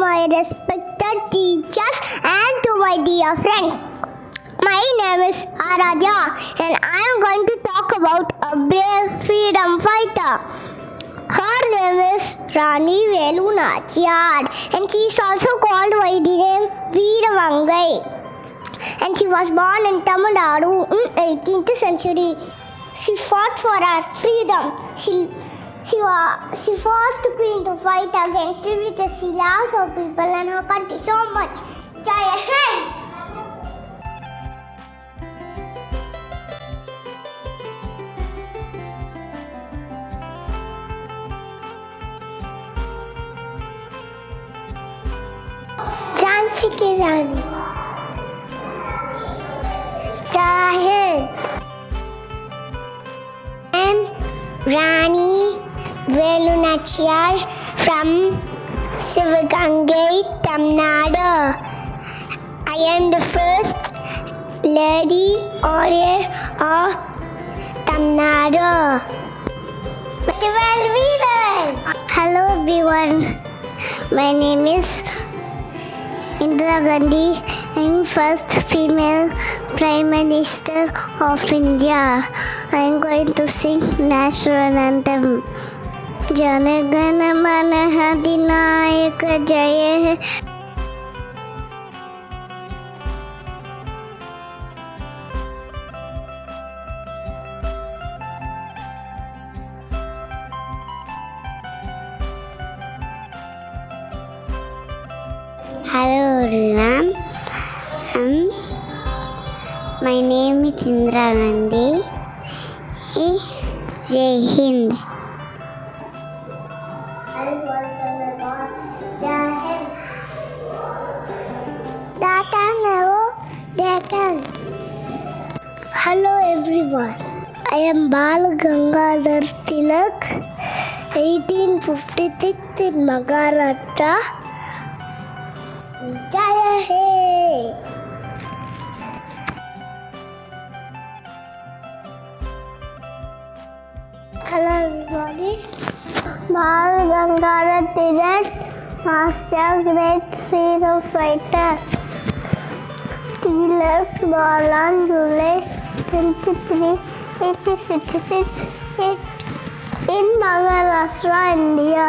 my respected teachers and to my dear friend. My name is Araja and I am going to talk about a brave freedom fighter. Her name is Rani Velunachiyar and she is also called by the name Veeramangai. And she was born in Tamil Nadu in 18th century. She fought for her freedom. She was the queen to fight against it because she loves her people and her country so much. Jai Hind! Jhansi ki Rani. Jai Hind! Rani Velunachiyar from Sivagangai, Tamil Nadu. I am the first lady warrior of Tamil Nadu. Hello everyone. My name is Indira Gandhi. I am first female Prime Minister of India. I am going to sing national anthem. Jana Gana Mana Adinayaka Jaya. Hello everyone. My name is Indira Gandhi. Jai Hind. Hello everyone. I am Bal Gangadhar Tilak, 1856 in Maharashtra. Jai Hind. Hello everybody. Bal Gangadhar Tilak was a great freedom fighter. He left Bal on July 23, 1866 in Maharashtra, India.